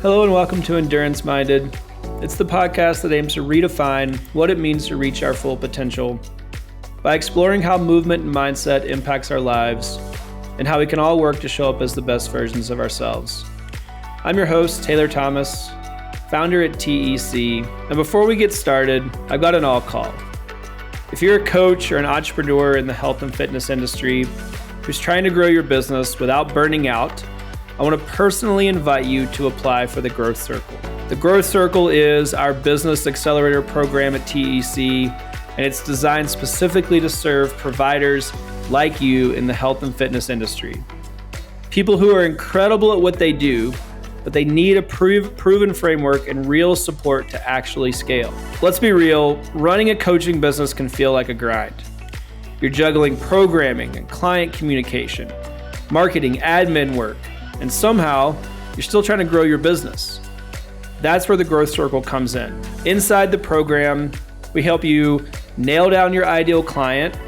Hello and welcome to Endurance Minded. It's the podcast that aims to redefine what it means to reach our full potential by exploring how movement and mindset impacts our lives and how we can all work to show up as the best versions of ourselves. I'm your host, Taylor Thomas, founder at TEC, and before we get started, I've got an all call. If you're a coach or an entrepreneur in the health and fitness industry who's trying to grow your business without burning out, I want to personally invite you to apply for the Growth Circle. The Growth Circle is our business accelerator program at TEC, and it's designed specifically to serve providers like you in the health and fitness industry. People who are incredible at what they do, but they need a proven framework and real support to actually scale. Let's be real, running a coaching business can feel like a grind. You're juggling programming and client communication, marketing, admin work, and somehow you're still trying to grow your business. That's where the Growth Circle comes in. Inside the program, we help you nail down your ideal client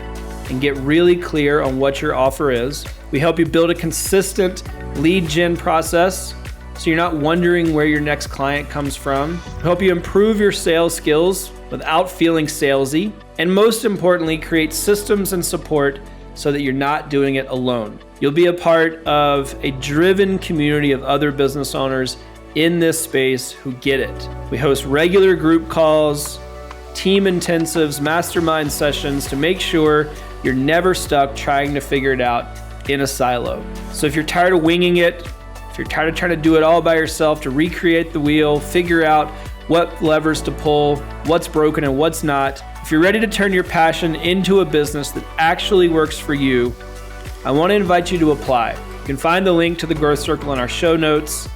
and get really clear on what your offer is. We help you build a consistent lead gen process so you're not wondering where your next client comes from. We help you improve your sales skills without feeling salesy. And most importantly, create systems and support so that you're not doing it alone. You'll be a part of a driven community of other business owners in this space who get it. We host regular group calls, team intensives, mastermind sessions to make sure you're never stuck trying to figure it out in a silo. So if you're tired of winging it, if you're tired of trying to do it all by yourself, to recreate the wheel, figure out what levers to pull, what's broken and what's not, if you're ready to turn your passion into a business that actually works for you, I want to invite you to apply. You can find the link to the Growth Circle in our show notes.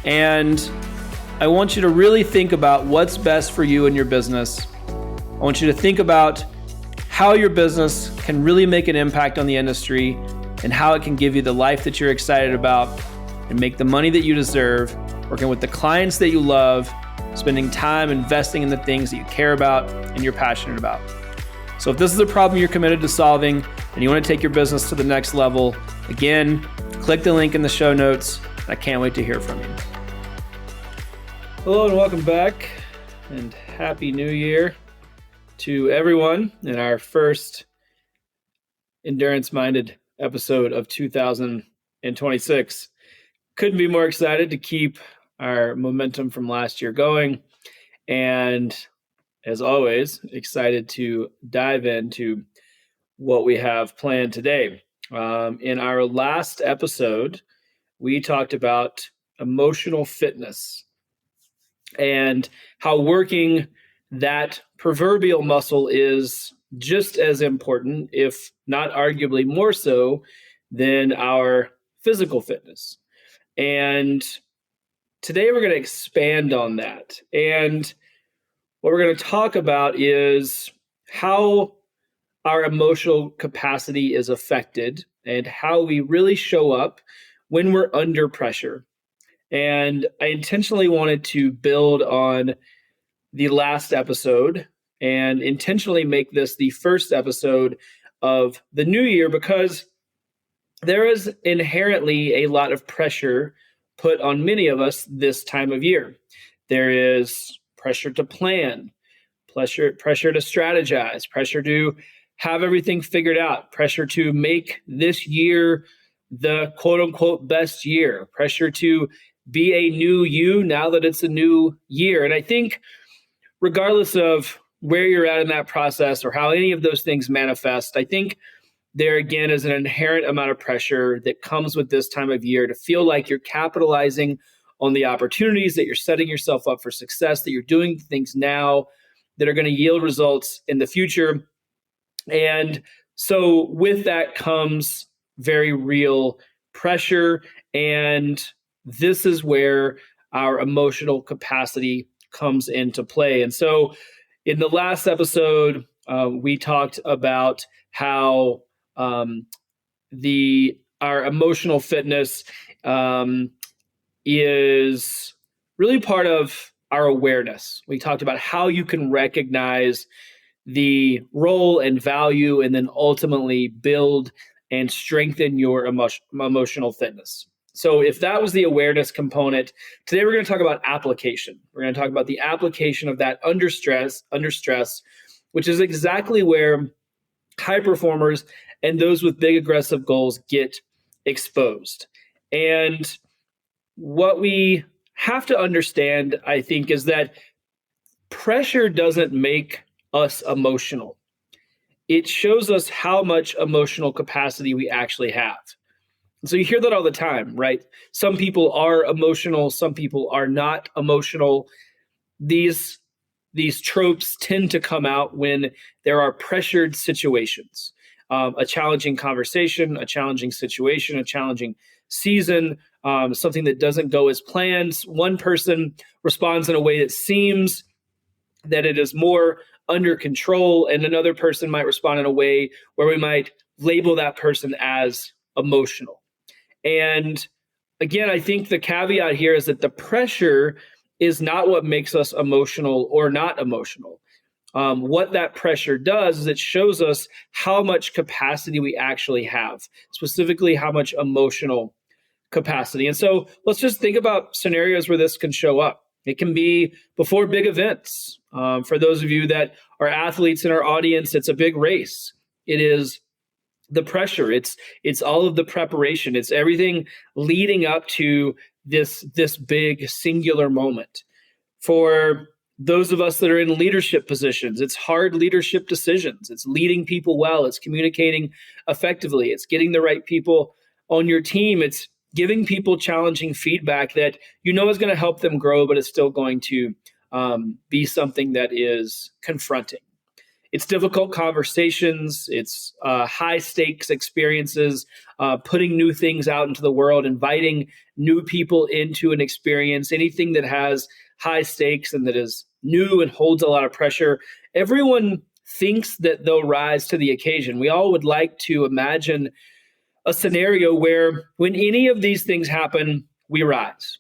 And I want you to really think about what's best for you and your business. I want you to think about how your business can really make an impact on the industry and how it can give you the life that you're excited about and make the money that you deserve, working with the clients that you love, spending time investing in the things that you care about and you're passionate about. So if this is a problem you're committed to solving and you want to take your business to the next level, again, click the link in the show notes. I can't wait to hear from you. Hello and welcome back, and Happy New Year to everyone in our first endurance-minded episode of 2026. Couldn't be more excited to keep our momentum from last year going, and as always, excited to dive into what we have planned today. In our last episode, we talked about emotional fitness and how working that proverbial muscle is just as important, if not arguably more so, than our physical fitness. And today we're going to expand on that. And what we're going to talk about is how our emotional capacity is affected and how we really show up when we're under pressure. And I intentionally wanted to build on the last episode and intentionally make this the first episode of the new year because there is inherently a lot of pressure put on many of us this time of year. There is pressure to plan, pressure to strategize, pressure to have everything figured out, pressure to make this year the quote unquote best year, pressure to be a new you now that it's a new year. And I think regardless of where you're at in that process or how any of those things manifest, I think there again is an inherent amount of pressure that comes with this time of year to feel like you're capitalizing on the opportunities, that you're setting yourself up for success, that you're doing things now that are going to yield results in the future. And so with that comes very real pressure. And this is where our emotional capacity comes into play. And so in the last episode, we talked about how our emotional fitness is really part of our awareness. We talked about how you can recognize the role and value and then ultimately build and strengthen your emotional fitness. So if that was the awareness component, today we're going to talk about application. We're going to talk about the application of that under stress, which is exactly where high performers and those with big aggressive goals get exposed. And what we have to understand, I think, is that pressure doesn't make us emotional. It shows us how much emotional capacity we actually have. So you hear that all the time, right? Some people are emotional, some people are not emotional. These tropes tend to come out when there are pressured situations, a challenging conversation, a challenging situation, a challenging season, something that doesn't go as planned. One person responds in a way that seems that it is more under control, and another person might respond in a way where we might label that person as emotional. And again, I think the caveat here is that the pressure is not what makes us emotional or not emotional. What that pressure does is it shows us how much capacity we actually have, specifically how much emotional capacity. And so let's just think about scenarios where this can show up. It can be before big events. For those of you that are athletes in our audience, it's a big race. It is the pressure. It's all of the preparation. It's everything leading up to this big singular moment. For those of us that are in leadership positions, it's hard leadership decisions. It's leading people well. It's communicating effectively. It's getting the right people on your team. It's giving people challenging feedback that you know is going to help them grow, but it's still going to be something that is confronting. It's difficult conversations. It's high stakes experiences, putting new things out into the world, inviting new people into an experience, anything that has high stakes and that is new and holds a lot of pressure. Everyone thinks that they'll rise to the occasion. We all would like to imagine a scenario where when any of these things happen, we rise.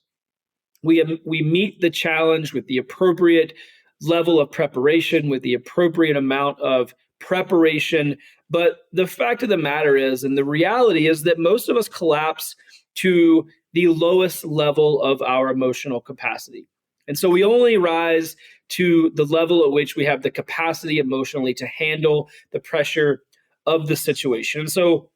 We meet the challenge with the appropriate level of preparation, with the appropriate amount of preparation. But the fact of the matter is, and the reality is, that most of us collapse to the lowest level of our emotional capacity. And so we only rise to the level at which we have the capacity emotionally to handle the pressure of the situation. And so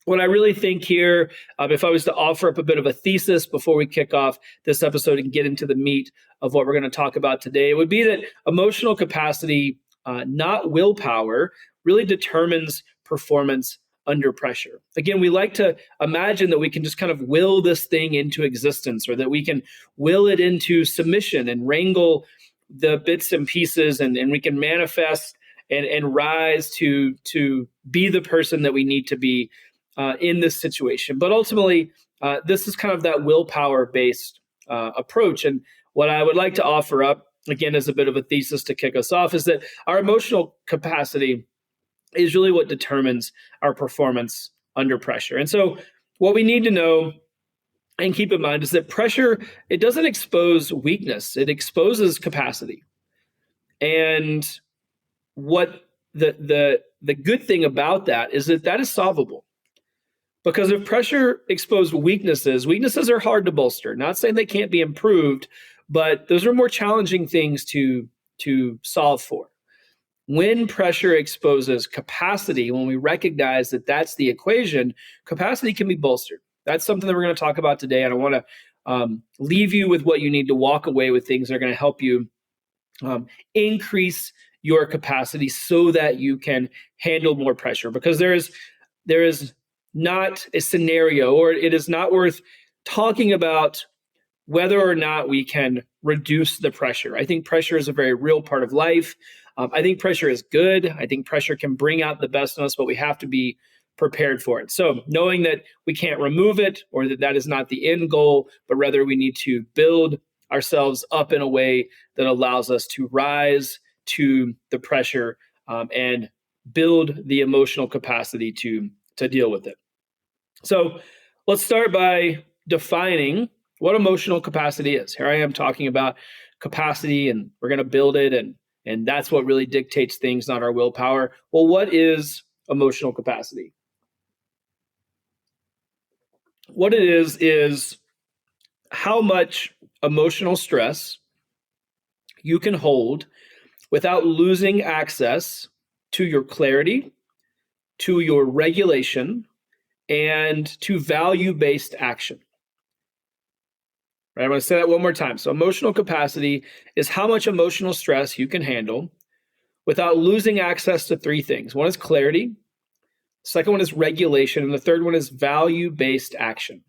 what I really think here, if I was to offer up a bit of a thesis before we kick off this episode and get into the meat of what we're going to talk about today, it would be that emotional capacity, not willpower, really determines performance under pressure. Again, we like to imagine that we can just kind of will this thing into existence, or that we can will it into submission and wrangle the bits and pieces, and we can manifest and rise to be the person that we need to be in this situation. But ultimately, this is kind of that willpower-based approach. And what I would like to offer up, again, as a bit of a thesis to kick us off, is that our emotional capacity is really what determines our performance under pressure. And so what we need to know and keep in mind is that pressure, it doesn't expose weakness, it exposes capacity. And what the good thing about that is that is solvable. Because if pressure exposed weaknesses are hard to bolster. Not saying they can't be improved, but those are more challenging things to solve for. When pressure exposes capacity, when we recognize that that's the equation, capacity can be bolstered. That's something that we're going to talk about today. And I want to leave you with what you need to walk away with, things that are going to help you increase your capacity so that you can handle more pressure. Because there is not a scenario, or it is not worth talking about whether or not we can reduce the pressure. I think pressure is a very real part of life. I think pressure is good. I think pressure can bring out the best in us, but we have to be prepared for it. So knowing that we can't remove it, or that is not the end goal, but rather we need to build ourselves up in a way that allows us to rise to the pressure and build the emotional capacity to deal with it. So let's start by defining what emotional capacity is. Here I am talking about capacity, and we're going to build it, and that's what really dictates things, not our willpower. Well, what is emotional capacity? What it is how much emotional stress you can hold without losing access to your clarity, to your regulation, and to value-based action. Right? I'm going to say that one more time. So emotional capacity is how much emotional stress you can handle without losing access to three things. One is clarity, the second one is regulation, and the third one is value-based action.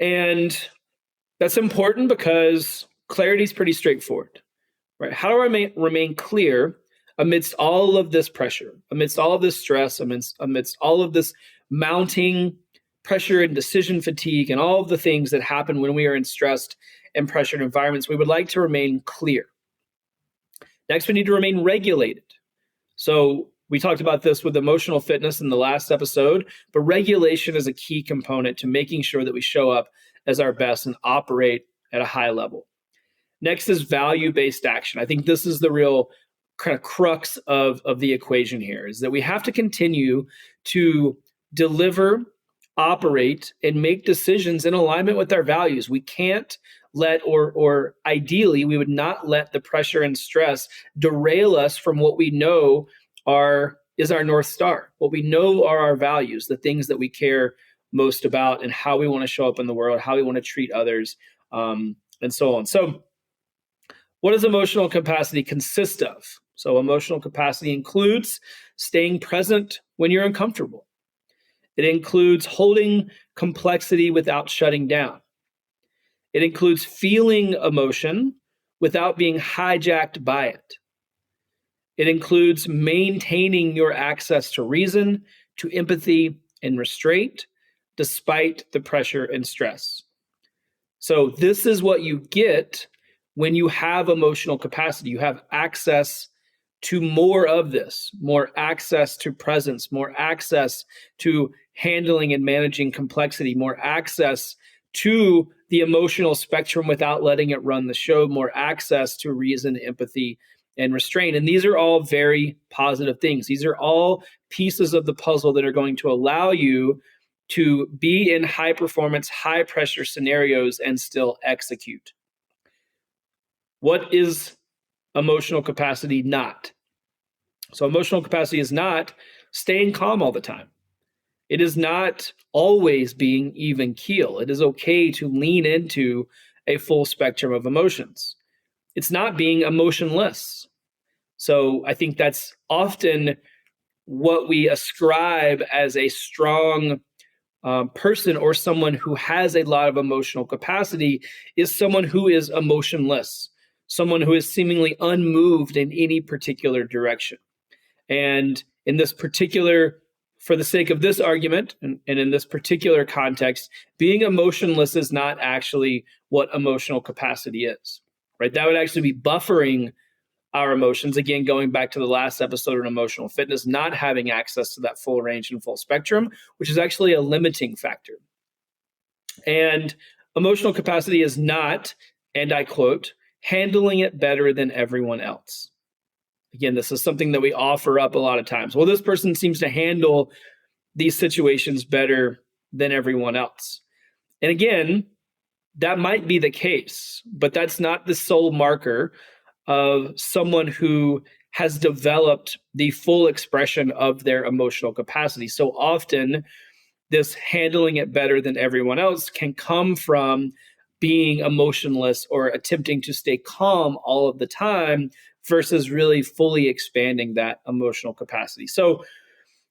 And that's important because clarity is pretty straightforward. Right? How do I remain clear amidst all of this pressure, amidst all of this stress, amidst all of this mounting pressure and decision fatigue and all of the things that happen when we are in stressed and pressured environments? We would like to remain clear. Next, we need to remain regulated. So we talked about this with emotional fitness in the last episode, but regulation is a key component to making sure that we show up as our best and operate at a high level. Next is value-based action. I think this is the real kind of crux of the equation here, is that we have to continue to deliver, operate, and make decisions in alignment with our values. We can't let, or ideally, we would not let the pressure and stress derail us from what we know is our North Star, what we know are our values, the things that we care most about, and how we want to show up in the world, how we want to treat others, and so on. So what does emotional capacity consist of? So emotional capacity includes staying present when you're uncomfortable. It includes holding complexity without shutting down. It includes feeling emotion without being hijacked by it. It includes maintaining your access to reason, to empathy, and restraint, despite the pressure and stress. So this is what you get when you have emotional capacity. You have access to more of this, more access to presence, more access to handling and managing complexity, more access to the emotional spectrum without letting it run the show, more access to reason, empathy, and restraint. And these are all very positive things. These are all pieces of the puzzle that are going to allow you to be in high performance, high pressure scenarios and still execute. What is emotional capacity not? So emotional capacity is not staying calm all the time. It is not always being even keel. It is okay to lean into a full spectrum of emotions. It's not being emotionless. So I think that's often what we ascribe as a strong person or someone who has a lot of emotional capacity is someone who is emotionless, someone who is seemingly unmoved in any particular direction. And in this particular, for the sake of this argument, and in this particular context, being emotionless is not actually what emotional capacity is, right? That would actually be buffering our emotions. Again, going back to the last episode on emotional fitness, not having access to that full range and full spectrum, which is actually a limiting factor. And emotional capacity is not, and I quote, handling it better than everyone else. Again, this is something that we offer up a lot of times. Well, this person seems to handle these situations better than everyone else. And again, that might be the case, but that's not the sole marker of someone who has developed the full expression of their emotional capacity. So often, this handling it better than everyone else can come from being emotionless or attempting to stay calm all of the time versus really fully expanding that emotional capacity. So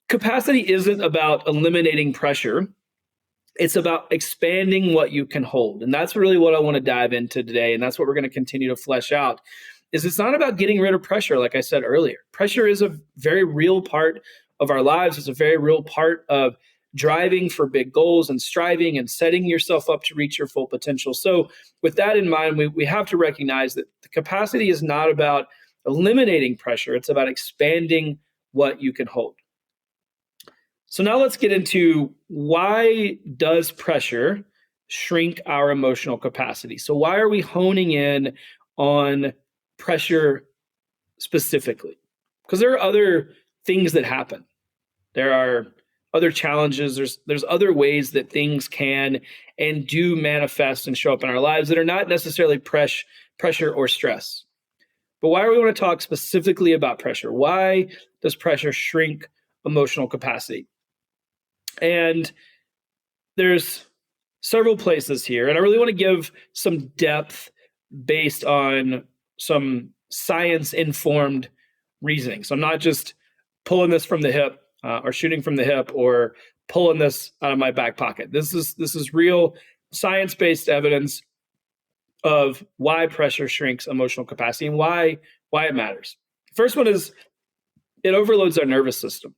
capacity isn't about eliminating pressure. It's about expanding what you can hold. And that's really what I want to dive into today. And that's what we're going to continue to flesh out. Is it's not about getting rid of pressure, like I said earlier. Pressure is a very real part of our lives. It's a very real part of driving for big goals and striving and setting yourself up to reach your full potential. So with that in mind, we have to recognize that the capacity is not about eliminating pressure. It's about expanding what you can hold. So now let's get into why does pressure shrink our emotional capacity? So why are we honing in on pressure specifically? Because there are other things that happen. There are other challenges. There's other ways that things can and do manifest and show up in our lives that are not necessarily pressure or stress. But why do we want to talk specifically about pressure? Why does pressure shrink emotional capacity? And there's several places here, and I really want to give some depth based on some science-informed reasoning. So I'm not just pulling this from the hip or shooting from the hip or pulling this out of my back pocket. This is real science-based evidence of why pressure shrinks emotional capacity and why it matters. First one is it overloads our nervous system.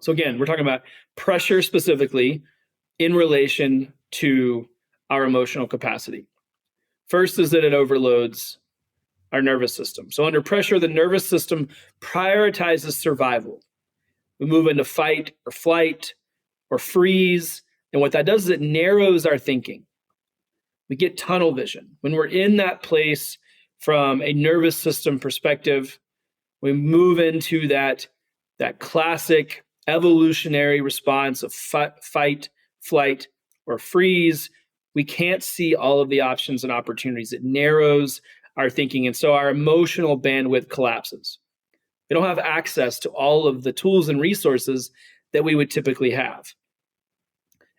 So again, we're talking about pressure specifically in relation to our emotional capacity. First is that it overloads our nervous system. So under pressure, the nervous system prioritizes survival. We move into fight or flight or freeze. And what that does is it narrows our thinking. We get tunnel vision. When we're in that place from a nervous system perspective, we move into that classic evolutionary response of fight, flight, or freeze. We can't see all of the options and opportunities. It narrows our thinking. And so our emotional bandwidth collapses. We don't have access to all of the tools and resources that we would typically have.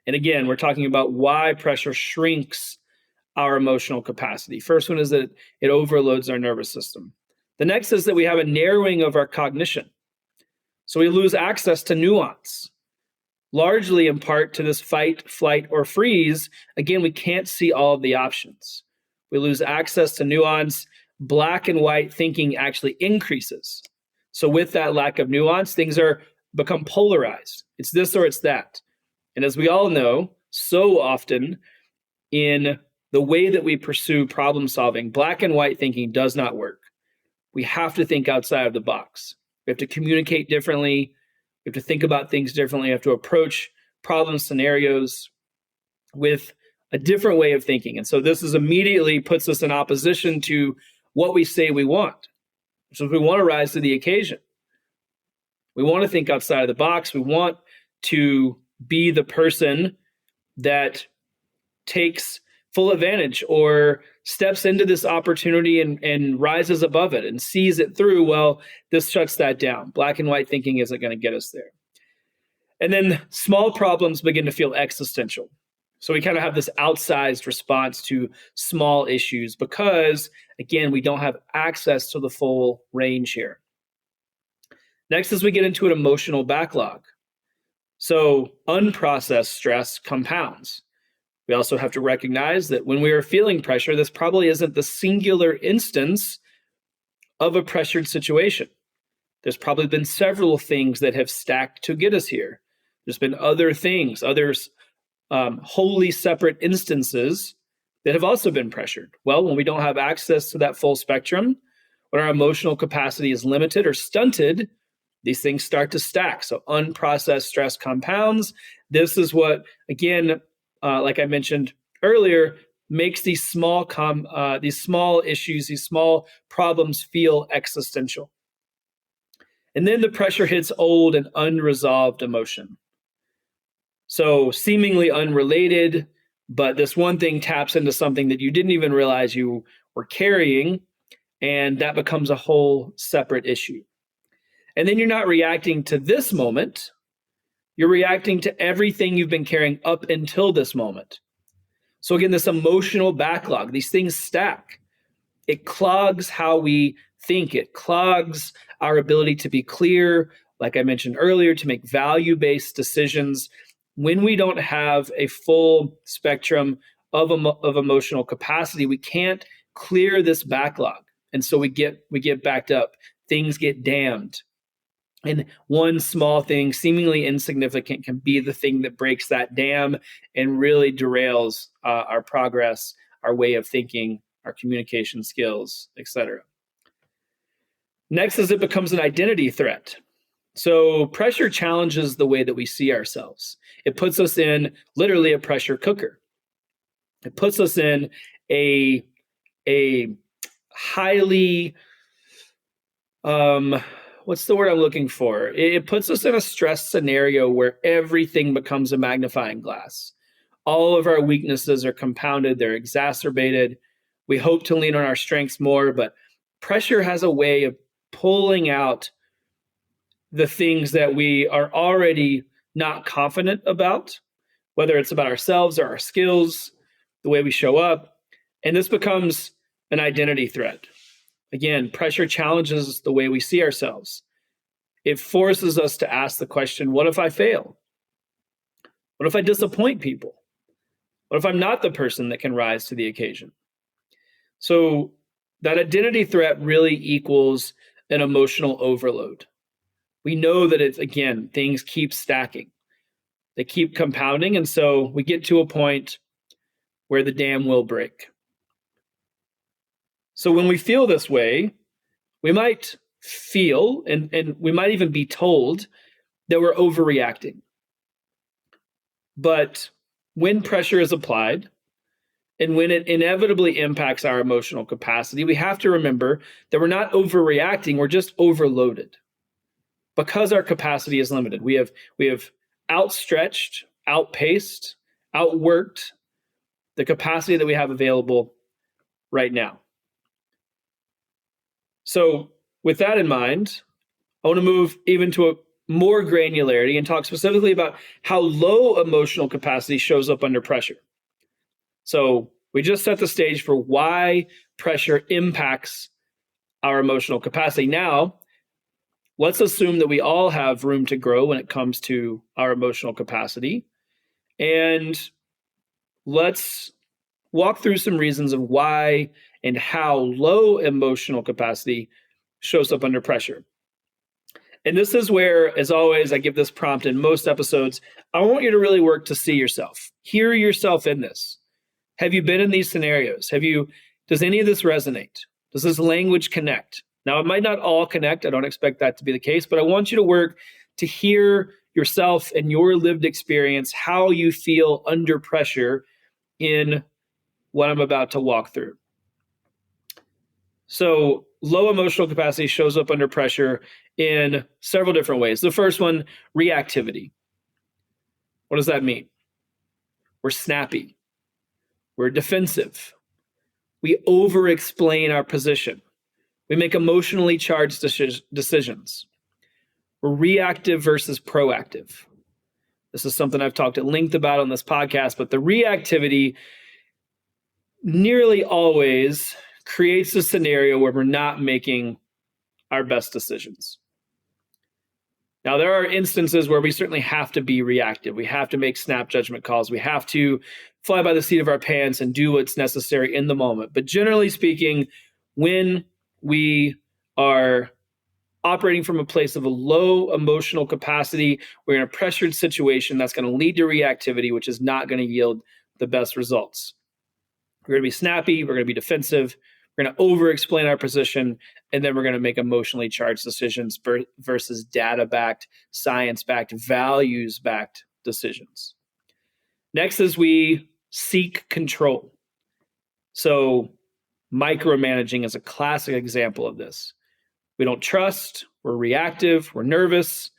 And again, we're talking about why pressure shrinks our emotional capacity. First one is that it overloads our nervous system. The next is that we have a narrowing of our cognition. So we lose access to nuance, largely in part to this fight, flight, or freeze. Again, we can't see all of the options. We lose access to nuance. Black and white thinking actually increases. So with that lack of nuance, things become polarized. It's this or it's that. And as we all know, so often in the way that we pursue problem solving, black and white thinking does not work. We have to think outside of the box. We have to communicate differently. We have to think about things differently. We have to approach problem scenarios with a different way of thinking. And so this immediately puts us in opposition to what we say we want. So if we want to rise to the occasion, we want to think outside of the box. We want to be the person that takes full advantage or steps into this opportunity and rises above it and sees it through. Well, this shuts that down. Black and white thinking isn't going to get us there. And then small problems begin to feel existential. So we kind of have this outsized response to small issues because, again, we don't have access to the full range here. Next is we get into an emotional backlog. So unprocessed stress compounds. We also have to recognize that when we are feeling pressure, this probably isn't the singular instance of a pressured situation. There's probably been several things that have stacked to get us here. There's been other things, wholly separate instances that have also been pressured. Well, when we don't have access to that full spectrum, when our emotional capacity is limited or stunted, these things start to stack. So unprocessed stress compounds. This is what, again, like I mentioned earlier, makes these small issues, these small problems feel existential. And then the pressure hits old and unresolved emotion. So seemingly unrelated, but this one thing taps into something that you didn't even realize you were carrying, and that becomes a whole separate issue. And then you're not reacting to this moment. You're reacting to everything you've been carrying up until this moment. So again, this emotional backlog, these things stack. It clogs how we think. It clogs our ability to be clear, like I mentioned earlier, to make value-based decisions. When we don't have a full spectrum of emotional capacity, we can't clear this backlog. And so we get backed up. Things get dammed. And one small thing, seemingly insignificant, can be the thing that breaks that dam and really derails our progress, our way of thinking, our communication skills, etc. Next is it becomes an identity threat. So pressure challenges the way that we see ourselves. It puts us in literally a pressure cooker. It puts us in a highly what's the word I'm looking for? It puts us in a stress scenario where everything becomes a magnifying glass. All of our weaknesses are compounded, they're exacerbated. We hope to lean on our strengths more, but pressure has a way of pulling out the things that we are already not confident about, whether it's about ourselves or our skills, the way we show up. And this becomes an identity threat. Again, pressure challenges the way we see ourselves. It forces us to ask the question, what if I fail? What if I disappoint people? What if I'm not the person that can rise to the occasion? So that identity threat really equals an emotional overload. We know that it's, again, things keep stacking. They keep compounding. And so we get to a point where the dam will break. So when we feel this way, we might feel, and we might even be told that we're overreacting. But when pressure is applied, and when it inevitably impacts our emotional capacity, we have to remember that we're not overreacting, we're just overloaded. Because our capacity is limited. We have outstretched, outpaced, outworked the capacity that we have available right now. So with that in mind, I want to move even to a more granularity and talk specifically about how low emotional capacity shows up under pressure. So we just set the stage for why pressure impacts our emotional capacity. Now, let's assume that we all have room to grow when it comes to our emotional capacity. And let's walk through some reasons of why and how low emotional capacity shows up under pressure. And this is where, as always, I give this prompt in most episodes. I want you to really work to see yourself, hear yourself in this. Have you been in these scenarios? Does any of this resonate? Does this language connect? Now, it might not all connect. I don't expect that to be the case, but I want you to work to hear yourself and your lived experience, how you feel under pressure in what I'm about to walk through. So low emotional capacity shows up under pressure in several different ways. The first one, reactivity. What does that mean? We're snappy. We're defensive. We over-explain our position. We make emotionally charged decisions. We're reactive versus proactive. This is something I've talked at length about on this podcast, but the reactivity nearly always creates a scenario where we're not making our best decisions. Now, there are instances where we certainly have to be reactive. We have to make snap judgment calls. We have to fly by the seat of our pants and do what's necessary in the moment. But generally speaking, when we are operating from a place of a low emotional capacity, we're in a pressured situation that's going to lead to reactivity, which is not going to yield the best results. We're going to be snappy. We're going to be defensive. We're going to over-explain our position, and then we're going to make emotionally charged decisions versus data-backed, science-backed, values-backed decisions. Next is we seek control. So micromanaging is a classic example of this. We don't trust, we're reactive, we're nervous,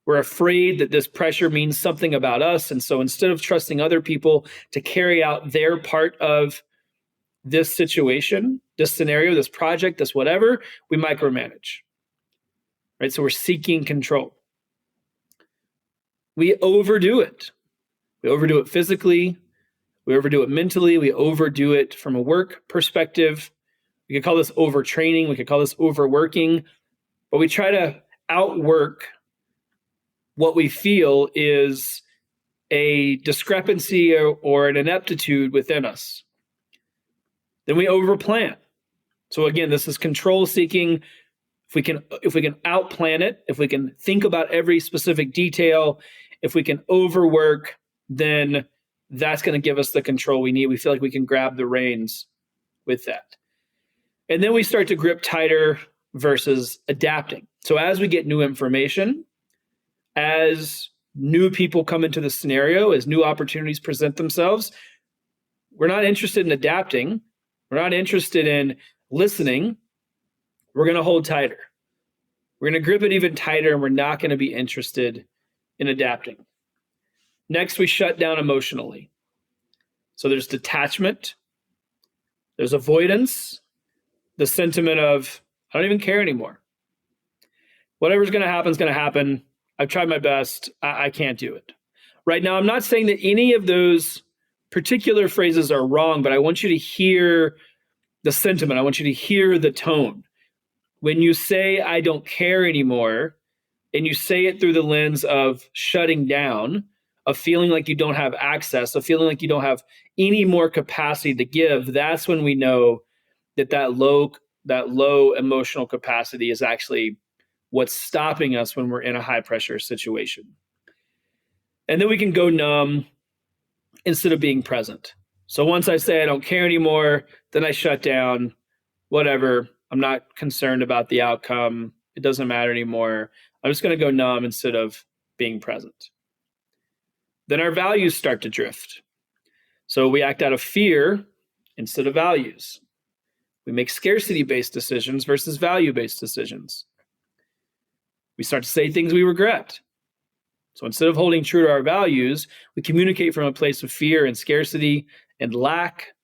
we're afraid that this pressure means something about us. And so instead of trusting other people to carry out their part of this situation, this scenario, this project, this whatever, we micromanage, right? So we're seeking control. We overdo it. We overdo it physically. We overdo it mentally. We overdo it from a work perspective. We could call this overtraining. We could call this overworking. But we try to outwork what we feel is a discrepancy or an ineptitude within us. Then we overplan. So again, this is control seeking. If we can outplan it, if we can think about every specific detail, if we can overwork, then that's going to give us the control we need. We feel like we can grab the reins with that. And then we start to grip tighter versus adapting. So as we get new information, as new people come into the scenario, as new opportunities present themselves, we're not interested in adapting. We're not interested in listening. We're going to hold tighter. We're going to grip it even tighter, and we're not going to be interested in adapting. Next, we shut down emotionally. So there's detachment, there's avoidance, the sentiment of, I don't even care anymore. Whatever's going to happen is going to happen. I've tried my best. I can't do it. Right now, I'm not saying that any of those particular phrases are wrong, but I want you to hear the sentiment. I want you to hear the tone. When you say, I don't care anymore, and you say it through the lens of shutting down, of feeling like you don't have access, of feeling like you don't have any more capacity to give, that's when we know that low emotional capacity is actually what's stopping us when we're in a high pressure situation. And then we can go numb instead of being present. So once I say I don't care anymore, then I shut down, whatever. I'm not concerned about the outcome. It doesn't matter anymore. I'm just going to go numb instead of being present. Then our values start to drift. So we act out of fear instead of values. We make scarcity-based decisions versus value-based decisions. We start to say things we regret. So instead of holding true to our values, we communicate from a place of fear and scarcity and lack.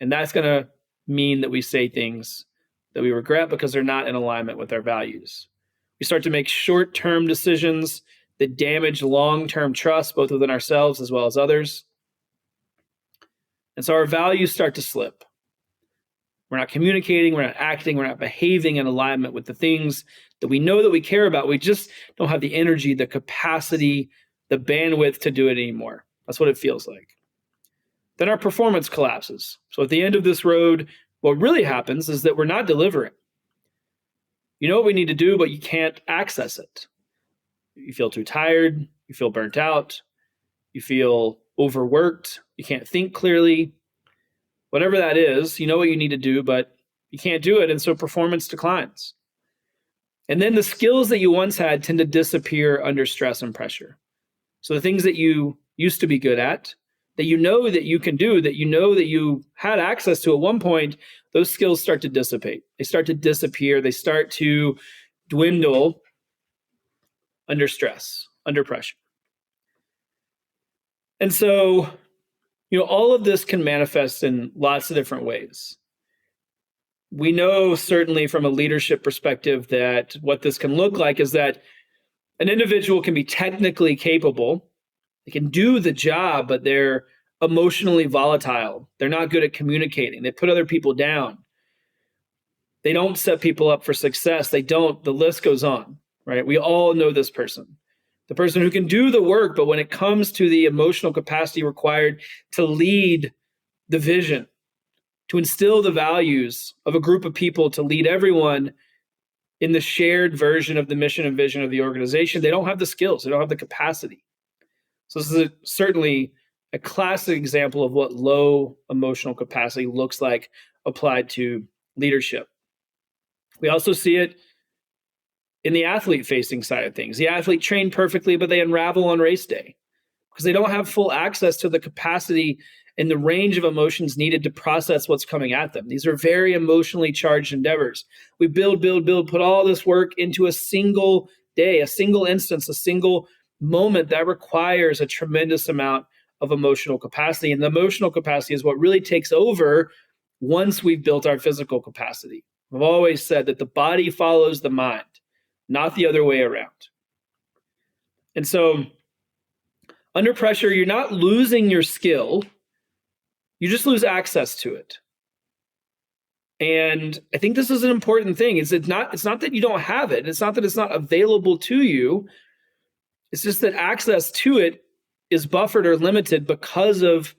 And that's going to mean that we say things that we regret because they're not in alignment with our values. We start to make short-term decisions that damage long-term trust, both within ourselves as well as others. And so our values start to slip. We're not communicating, we're not acting, we're not behaving in alignment with the things that we know that we care about. We just don't have the energy, the capacity, the bandwidth to do it anymore. That's what it feels like. Then our performance collapses. So at the end of this road, what really happens is that we're not delivering. You know what we need to do, but you can't access it. You feel too tired, you feel burnt out, you feel overworked, you can't think clearly. Whatever that is, you know what you need to do, but you can't do it, and so performance declines. And then the skills that you once had tend to disappear under stress and pressure. So the things that you used to be good at, that you know that you can do, that you know that you had access to at one point, those skills start to dissipate. They start to disappear. They start to dwindle under stress, under pressure. And so, all of this can manifest in lots of different ways. We know certainly from a leadership perspective that what this can look like is that an individual can be technically capable. They can do the job, but they're emotionally volatile. They're not good at communicating. They put other people down. They don't set people up for success. The list goes on, right? We all know this person. The person who can do the work, but when it comes to the emotional capacity required to lead the vision, to instill the values of a group of people, to lead everyone in the shared version of the mission and vision of the organization, they don't have the skills, they don't have the capacity. So this is certainly a classic example of what low emotional capacity looks like applied to leadership. We also see it in the athlete-facing side of things. The athlete trained perfectly, but they unravel on race day because they don't have full access to the capacity and the range of emotions needed to process what's coming at them. These are very emotionally charged endeavors. We build, put all this work into a single day, a single instance, a single moment that requires a tremendous amount of emotional capacity. And the emotional capacity is what really takes over once we've built our physical capacity. I've always said that the body follows the mind, not the other way around. And so under pressure, you're not losing your skill. You just lose access to it. And I think this is an important thing. It's not that you don't have it. It's not that it's not available to you. It's just that access to it is buffered or limited because of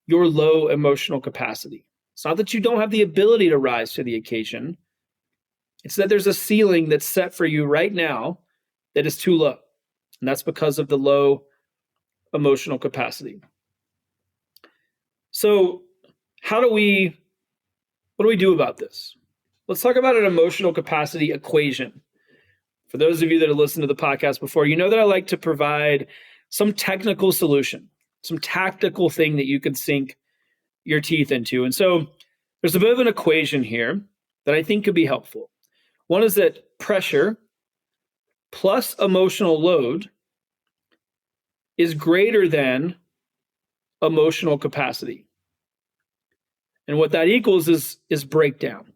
your low emotional capacity. It's not that you don't have the ability to rise to the occasion. It's that there's a ceiling that's set for you right now that is too low. And that's because of the low emotional capacity. So what do we do about this? Let's talk about an emotional capacity equation. For those of you that have listened to the podcast before, you know that I like to provide some technical solution, some tactical thing that you could sink your teeth into. And so there's a bit of an equation here that I think could be helpful. One is that pressure plus emotional load is greater than emotional capacity. And what that equals is breakdown,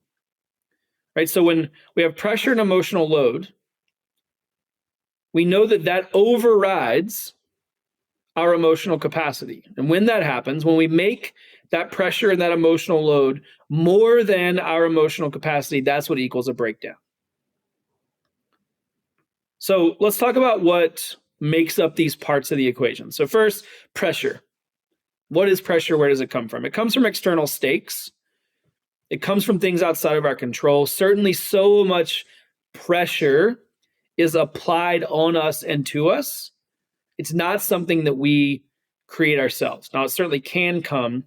right? So when we have pressure and emotional load, we know that overrides our emotional capacity. And when that happens, when we make that pressure and that emotional load more than our emotional capacity, that's what equals a breakdown. So let's talk about what makes up these parts of the equation. So first, pressure. What is pressure? Where does it come from? It comes from external stakes. It comes from things outside of our control. Certainly, so much pressure is applied on us and to us. It's not something that we create ourselves. Now, it certainly can come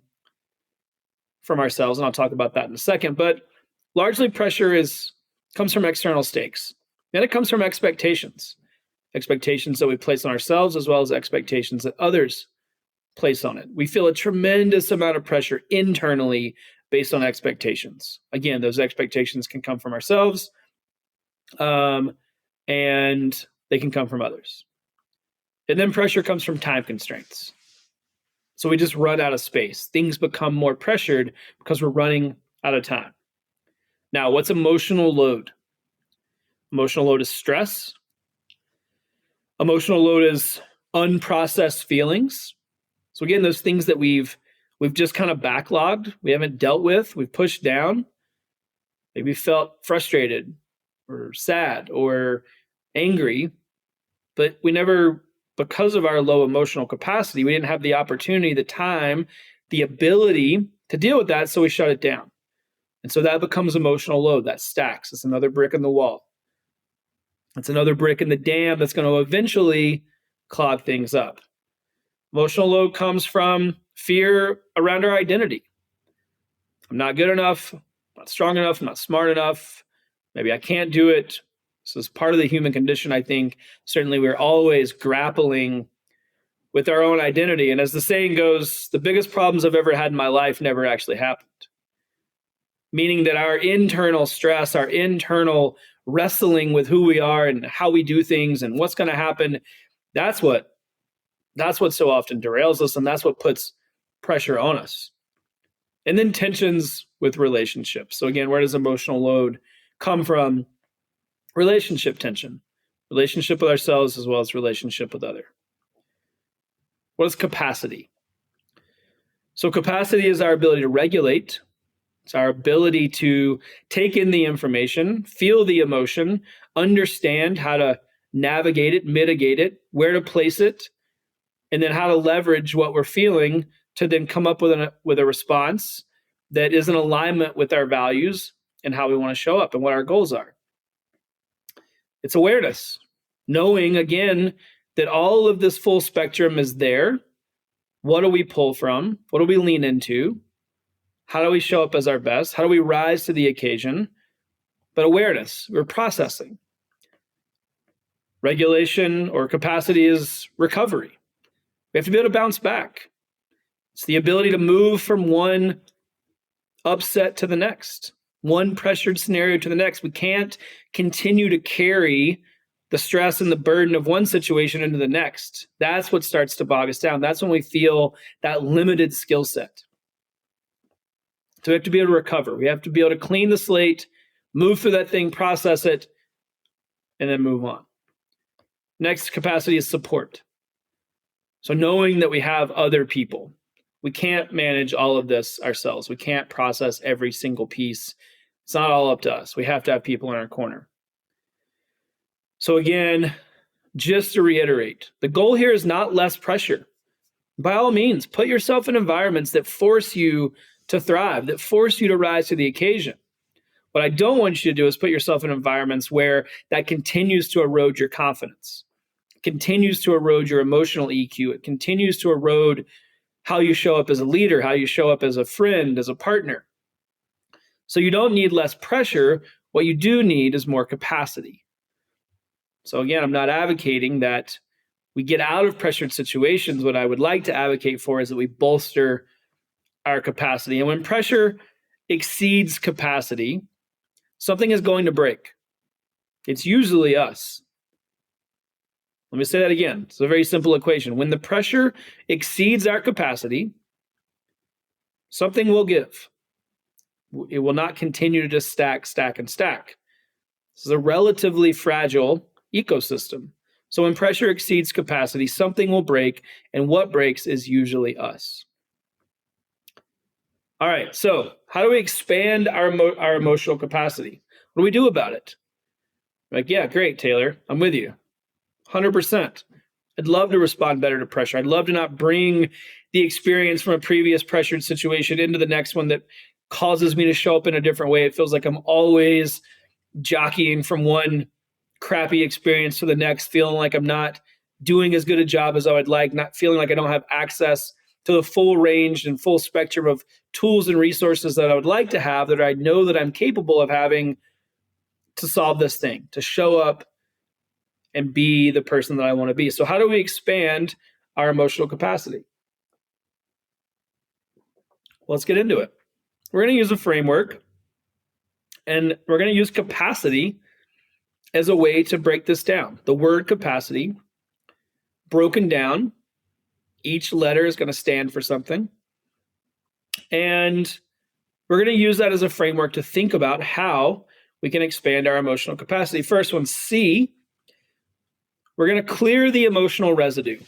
from ourselves, and I'll talk about that in a second, but largely pressure comes from external stakes. Then it comes from expectations that we place on ourselves, as well as expectations that others place on it. We feel a tremendous amount of pressure internally based on expectations. Again, those expectations can come from ourselves, and they can come from others. And then pressure comes from time constraints. So we just run out of space. Things become more pressured because we're running out of time. Now, what's emotional load? Emotional load is stress. Emotional load is unprocessed feelings. So again, those things that we've just kind of backlogged, we haven't dealt with, we've pushed down. Maybe felt frustrated or sad or angry, but we never, because of our low emotional capacity, we didn't have the opportunity, the time, the ability to deal with that, so we shut it down. And so that becomes emotional load. That stacks. It's another brick in the wall. It's another brick in the dam that's going to eventually clog things up. Emotional load comes from fear around our identity. I'm not good enough, I'm not strong enough, I'm not smart enough. Maybe I can't do it. This is part of the human condition, I think. Certainly, we're always grappling with our own identity. And as the saying goes, the biggest problems I've ever had in my life never actually happened. Meaning that our internal stress, our internal wrestling with who we are and how we do things and what's going to happen, that's what so often derails us, and that's what puts pressure on us. And then tensions with relationships. So again, where does emotional load come from? Relationship tension. Relationship with ourselves as well as relationship with others. What is capacity? So capacity is our ability to regulate. It's our ability to take in the information, feel the emotion, understand how to navigate it, mitigate it, where to place it, and then how to leverage what we're feeling to then come up with a response that is in alignment with our values and how we want to show up and what our goals are. It's awareness, knowing, again, that all of this full spectrum is there. What do we pull from? What do we lean into? How do we show up as our best? How do we rise to the occasion? But awareness, we're processing. Regulation or capacity is recovery. We have to be able to bounce back. It's the ability to move from one upset to the next, one pressured scenario to the next. We can't continue to carry the stress and the burden of one situation into the next. That's what starts to bog us down. That's when we feel that limited skill set. So we have to be able to recover. We have to be able to clean the slate, move through that thing, process it, and then move on. Next capacity is support. So knowing that we have other people. We can't manage all of this ourselves. We can't process every single piece. It's not all up to us. We have to have people in our corner. So again, just to reiterate, the goal here is not less pressure. By all means, put yourself in environments that force you to thrive, that force you to rise to the occasion. What I don't want you to do is put yourself in environments where that continues to erode your confidence, continues to erode your emotional EQ. It continues to erode how you show up as a leader, how you show up as a friend, as a partner. So you don't need less pressure. What you do need is more capacity. So again, I'm not advocating that we get out of pressured situations. What I would like to advocate for is that we bolster our capacity. And when pressure exceeds capacity, something is going to break. It's usually us. Let me say that again. It's a very simple equation. When the pressure exceeds our capacity, something will give. It will not continue to just stack, stack, and stack. This is a relatively fragile ecosystem. So when pressure exceeds capacity, something will break, and what breaks is usually us. All right, so how do we expand our emotional capacity? What do we do about it? Like, yeah, great, Taylor, I'm with you, 100%. I'd love to respond better to pressure. I'd love to not bring the experience from a previous pressured situation into the next one that causes me to show up in a different way. It feels like I'm always jockeying from one crappy experience to the next, feeling like I'm not doing as good a job as I would like, not feeling like I don't have access to the full range and full spectrum of tools and resources that I would like to have, that I know that I'm capable of having to solve this thing, to show up and be the person that I want to be. So how do we expand our emotional capacity? Let's get into it. We're going to use a framework, and we're going to use capacity as a way to break this down. The word capacity, broken down, each letter is going to stand for something. And we're going to use that as a framework to think about how we can expand our emotional capacity. First one, C, we're going to clear the emotional residue.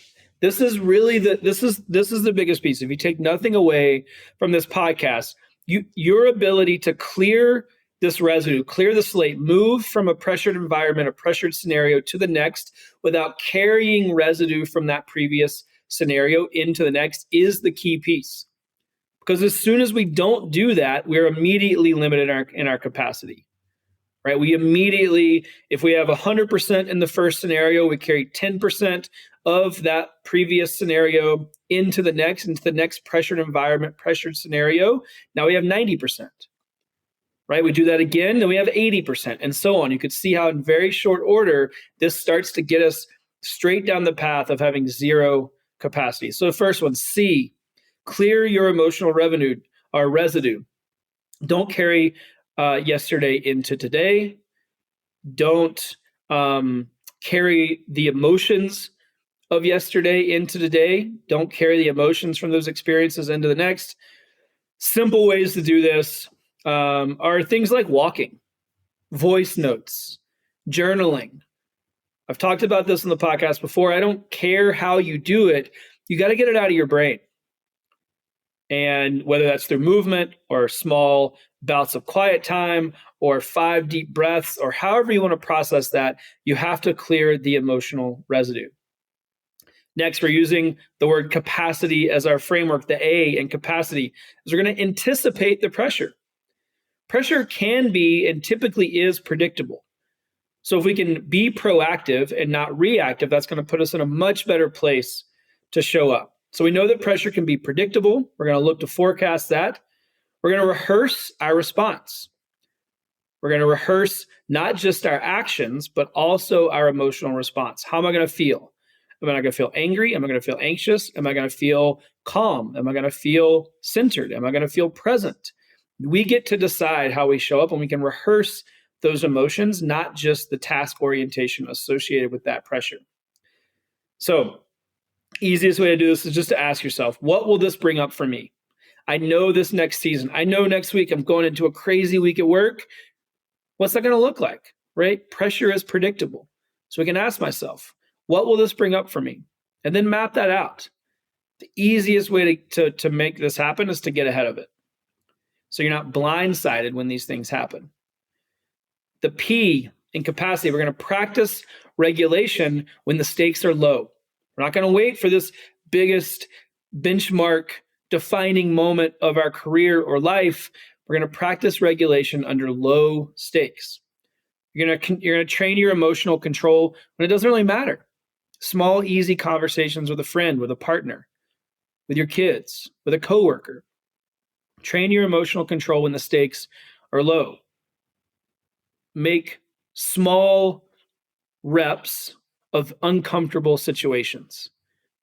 This is really this is the biggest piece. If you take nothing away from this podcast, your ability to clear this residue, clear the slate, move from a pressured environment, a pressured scenario to the next without carrying residue from that previous scenario into the next is the key piece. Because as soon as we don't do that, we're immediately limited in our capacity. Right? We immediately, if we have 100% in the first scenario, we carry 10% of that previous scenario into the next pressured environment, pressured scenario. Now we have 90%. Right? We do that again, then we have 80%, and so on. You could see how in very short order, this starts to get us straight down the path of having zero capacity. So the first one, C, clear your emotional residue. Don't carry yesterday into today. Don't carry the emotions of yesterday into today. Don't carry the emotions from those experiences into the next. Simple ways to do this are things like walking, voice notes, journaling. I've talked about this in the podcast before. I don't care how you do it. You got to get it out of your brain. And whether that's through movement or small bouts of quiet time or 5 deep breaths or however you want to process that, you have to clear the emotional residue. Next, we're using the word capacity as our framework. The A in capacity is we're going to anticipate the pressure. Pressure can be and typically is predictable. So if we can be proactive and not reactive, that's going to put us in a much better place to show up. So we know that pressure can be predictable. We're going to look to forecast that. We're going to rehearse our response. We're going to rehearse not just our actions, but also our emotional response. How am I going to feel? Am I going to feel angry? Am I going to feel anxious? Am I going to feel calm? Am I going to feel centered? Am I going to feel present? We get to decide how we show up, and we can rehearse those emotions, not just the task orientation associated with that pressure. So, easiest way to do this is just to ask yourself, what will this bring up for me? I know this next season. I know next week I'm going into a crazy week at work. What's that going to look like, right? Pressure is predictable. So we can ask myself, what will this bring up for me? And then map that out. The easiest way to make this happen is to get ahead of it. So you're not blindsided when these things happen. The P in capacity, we're going to practice regulation when the stakes are low. We're not going to wait for this biggest benchmark defining moment of our career or life. We're going to practice regulation under low stakes. You're going to train your emotional control when it doesn't really matter. Small, easy conversations with a friend, with a partner, with your kids, with a coworker. Train your emotional control when the stakes are low. Make small reps of uncomfortable situations,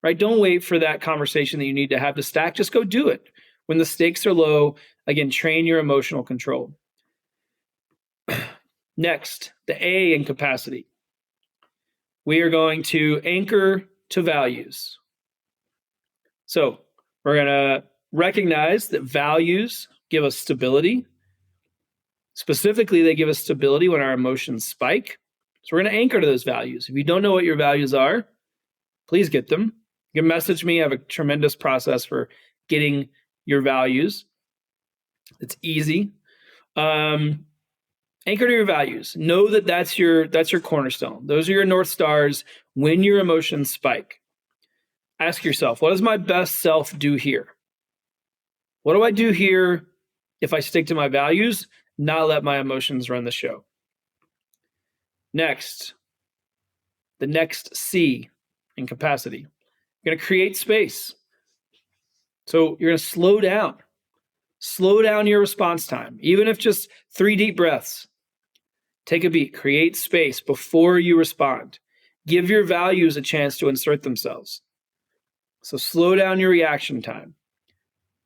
right? Don't wait for that conversation that you need to have to stack. Just go do it. When the stakes are low, again, train your emotional control. Next, the A in capacity. We are going to anchor to values. So we're going to recognize that values give us stability. Specifically, they give us stability when our emotions spike. So we're going to anchor to those values. If you don't know what your values are, please get them. You can message me. I have a tremendous process for getting your values. It's easy. Anchor to your values. Know that that's your cornerstone. Those are your North Stars when your emotions spike. Ask yourself, what does my best self do here? What do I do here if I stick to my values, not let my emotions run the show? Next, the next C in capacity. You're going to create space. So you're going to slow down. Slow down your response time, even if just 3 deep breaths. Take a beat, create space before you respond. Give your values a chance to insert themselves. So slow down your reaction time.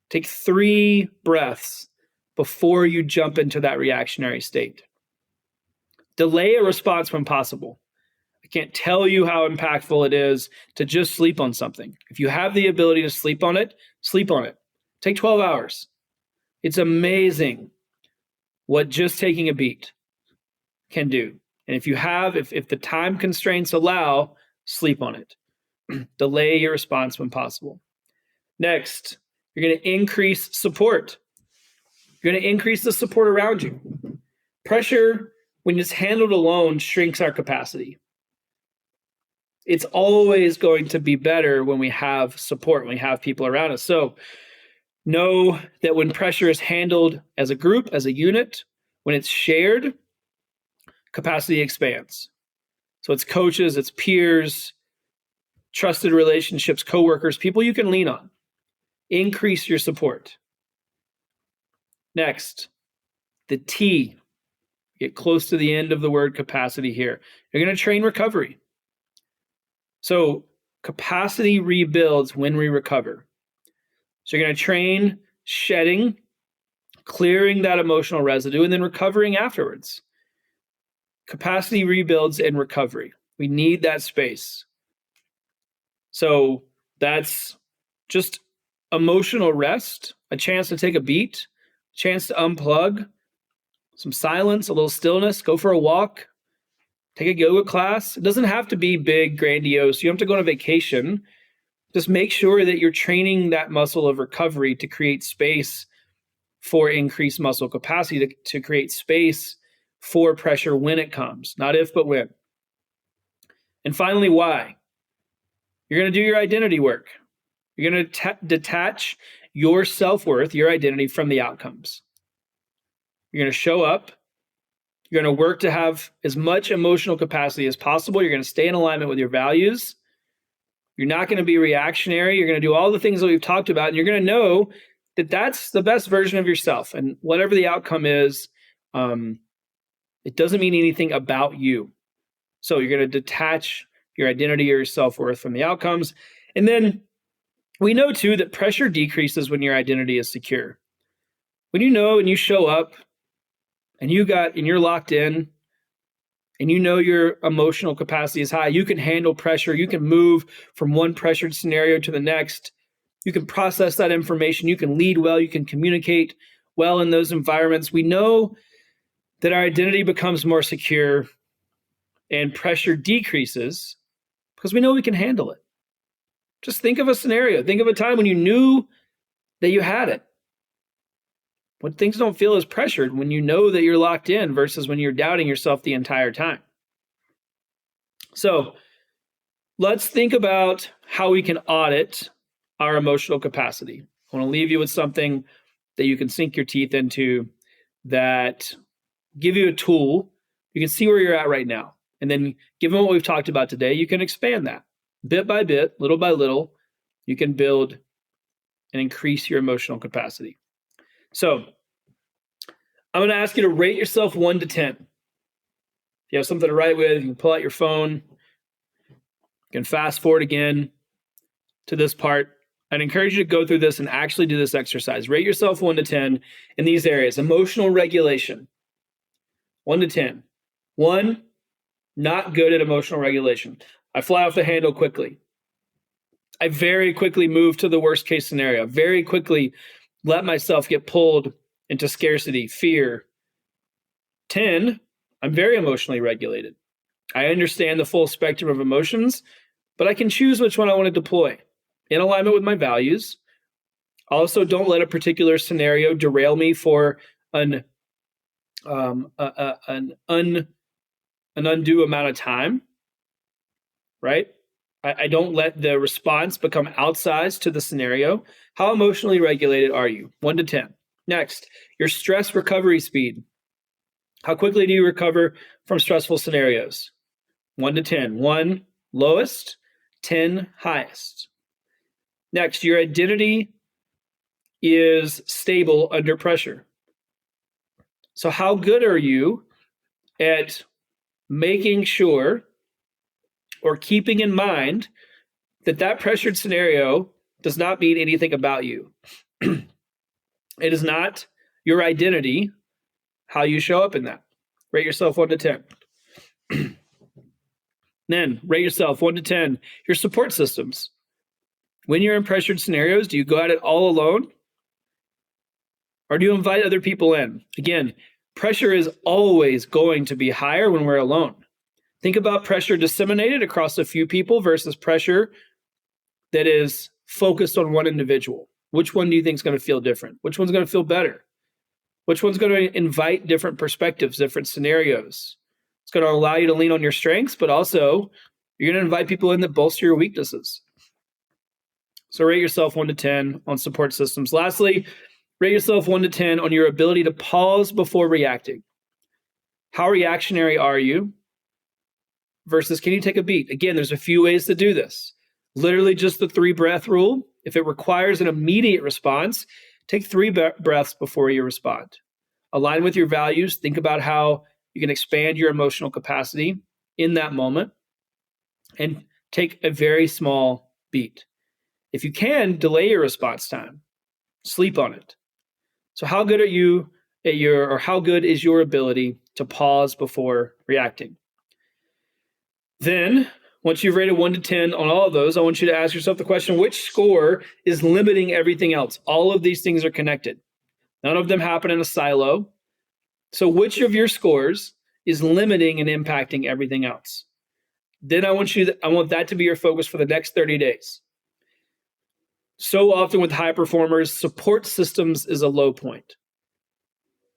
Take 3 breaths before you jump into that reactionary state. Delay a response when possible. I can't tell you how impactful it is to just sleep on something. If you have the ability to sleep on it, sleep on it. Take 12 hours. It's amazing what just taking a beat can do. And if the time constraints allow, sleep on it. Delay your response when possible. Next, you're going to increase support. You're going to increase the support around you. Pressure, when it's handled alone, shrinks our capacity. It's always going to be better when we have support, when we have people around us. So know that when pressure is handled as a group, as a unit, when it's shared, capacity expands. So it's coaches, it's peers, trusted relationships, coworkers, people you can lean on. Increase your support. Next, the T. Get close to the end of the word capacity here. You're going to train recovery. So capacity rebuilds when we recover. So you're going to train shedding, clearing that emotional residue, and then recovering afterwards. Capacity rebuilds in recovery. We need that space. So that's just emotional rest, a chance to take a beat, a chance to unplug, some silence, a little stillness, go for a walk, take a yoga class. It doesn't have to be big, grandiose. You don't have to go on a vacation. Just make sure that you're training that muscle of recovery to create space for increased muscle capacity, to create space for pressure when it comes, not if, but when. And finally, why? You're going to do your identity work. You're going to detach your self-worth, your identity from the outcomes. You're going to show up. You're going to work to have as much emotional capacity as possible. You're going to stay in alignment with your values. You're not going to be reactionary. You're going to do all the things that we've talked about. And you're going to know that that's the best version of yourself. And whatever the outcome is, it doesn't mean anything about you. So you're going to detach your identity or your self-worth from the outcomes. And then we know too that pressure decreases when your identity is secure. When you know and you show up and you're locked in and you know your emotional capacity is high, you can handle pressure. You can move from one pressured scenario to the next. You can process that information. You can lead well. You can communicate well in those environments. We know that our identity becomes more secure and pressure decreases because we know we can handle it. Just think of a scenario. Think of a time when you knew that you had it. When things don't feel as pressured, when you know that you're locked in versus when you're doubting yourself the entire time. So let's think about how we can audit our emotional capacity. I want to leave you with something that you can sink your teeth into, that give you a tool. You can see where you're at right now. And then given what we've talked about today, you can expand that. Bit by bit, little by little, you can build and increase your emotional capacity. So I'm going to ask you to rate yourself 1 to 10. If you have something to write with, you can pull out your phone. You can fast forward again to this part. I'd encourage you to go through this and actually do this exercise. Rate yourself 1 to 10 in these areas. Emotional regulation, 1 to 10. One, not good at emotional regulation. I fly off the handle quickly. I very quickly move to the worst case scenario. Very quickly let myself get pulled into scarcity, fear. 10, I'm very emotionally regulated. I understand the full spectrum of emotions, but I can choose which one I want to deploy in alignment with my values. Also, don't let a particular scenario derail me for an undue amount of time, right? I don't let the response become outsized to the scenario. How emotionally regulated are you? 1 to 10. Next, your stress recovery speed. How quickly do you recover from stressful scenarios? 1 to 10. 1, lowest, 10, highest. Next, your identity is stable under pressure. So how good are you at making sure or keeping in mind that that pressured scenario does not mean anything about you? It is not your identity, how you show up in that. Rate yourself 1 to 10. Then rate yourself 1 to 10, your support systems. When you're in pressured scenarios, do you go at it all alone? Or do you invite other people in? Again, pressure is always going to be higher when we're alone. Think about pressure disseminated across a few people versus pressure that is focused on one individual. Which one do you think is going to feel different? Which one's going to feel better? Which one's going to invite different perspectives, different scenarios? It's going to allow you to lean on your strengths, but also you're going to invite people in that bolster your weaknesses. So rate yourself 1 to 10 on support systems. Lastly, rate yourself 1 to 10 on your ability to pause before reacting. How reactionary are you versus can you take a beat? Again, there's a few ways to do this. Literally just the 3 breath rule. If it requires an immediate response, take 3 breaths before you respond. Align with your values. Think about how you can expand your emotional capacity in that moment and take a very small beat. If you can, delay your response time. Sleep on it. So how good are you at how good is your ability to pause before reacting? Then, once you've rated 1 to 10 on all of those, I want you to ask yourself the question, which score is limiting everything else? All of these things are connected. None of them happen in a silo. So which of your scores is limiting and impacting everything else? Then I want that to be your focus for the next 30 days. So often with high performers, support systems is a low point,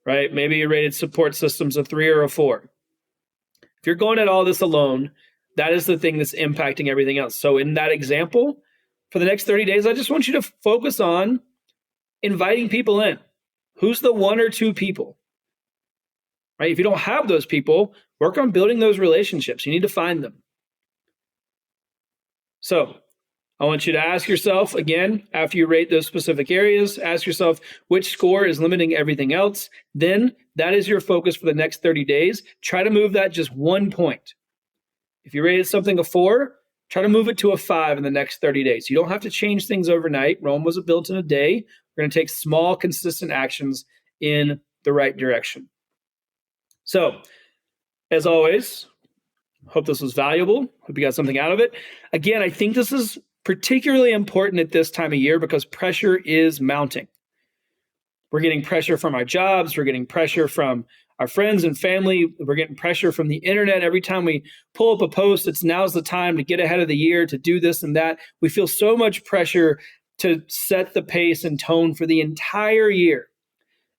right? Maybe you rated support systems a 3 or a 4. If you're going at all this alone, that is the thing that's impacting everything else. So in that example, for the next 30 days, I just want you to focus on inviting people in. Who's the 1 or 2 people? Right? If you don't have those people, work on building those relationships. You need to find them. So I want you to ask yourself again, after you rate those specific areas, ask yourself which score is limiting everything else. Then that is your focus for the next 30 days. Try to move that just 1 point. If you rated something a 4, try to move it to a 5 in the next 30 days. You don't have to change things overnight. Rome wasn't built in a day. We're going to take small, consistent actions in the right direction. So, as always, hope this was valuable. Hope you got something out of it. Again, I think this is particularly important at this time of year because pressure is mounting. We're getting pressure from our jobs. We're getting pressure from our friends and family. We're getting pressure from the internet. Every time we pull up a post, it's now's the time to get ahead of the year, to do this and that. We feel so much pressure to set the pace and tone for the entire year.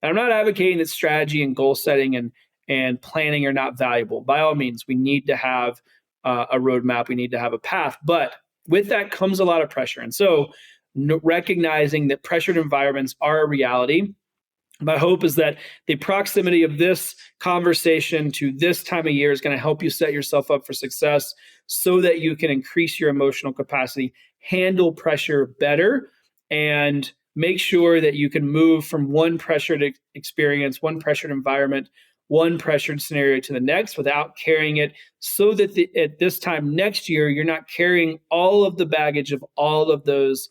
And I'm not advocating that strategy and goal setting and planning are not valuable. By all means, we need to have a roadmap. We need to have a path. But with that comes a lot of pressure. And so recognizing that pressured environments are a reality, my hope is that the proximity of this conversation to this time of year is going to help you set yourself up for success so that you can increase your emotional capacity, handle pressure better, and make sure that you can move from one pressured experience, one pressured environment, one pressured scenario to the next without carrying it, so that at this time next year, you're not carrying all of the baggage of all of those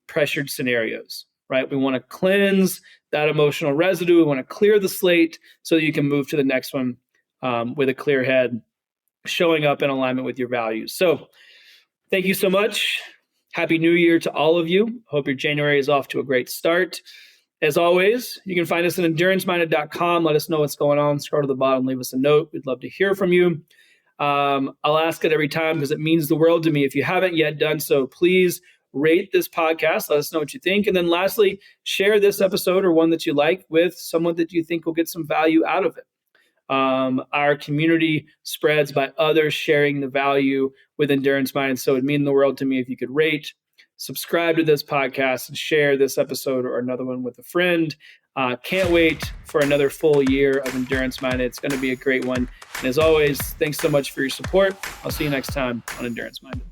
pressured scenarios, right? We want to cleanse that emotional residue. We want to clear the slate so that you can move to the next one with a clear head, showing up in alignment with your values. So thank you so much. Happy New Year to all of you. Hope your January is off to a great start. As always, you can find us at enduranceminded.com. Let us know what's going on. Scroll to the bottom, leave us a note. We'd love to hear from you. I'll ask it every time because it means the world to me. If you haven't yet done so, please rate this podcast. Let us know what you think. And then lastly, share this episode or one that you like with someone that you think will get some value out of it. Our community spreads by others sharing the value with Endurance Minded. So it'd mean the world to me if you could rate, subscribe to this podcast, and share this episode or another one with a friend. Can't wait for another full year of Endurance Minded. It's going to be a great one. And as always, thanks so much for your support. I'll see you next time on Endurance Minded.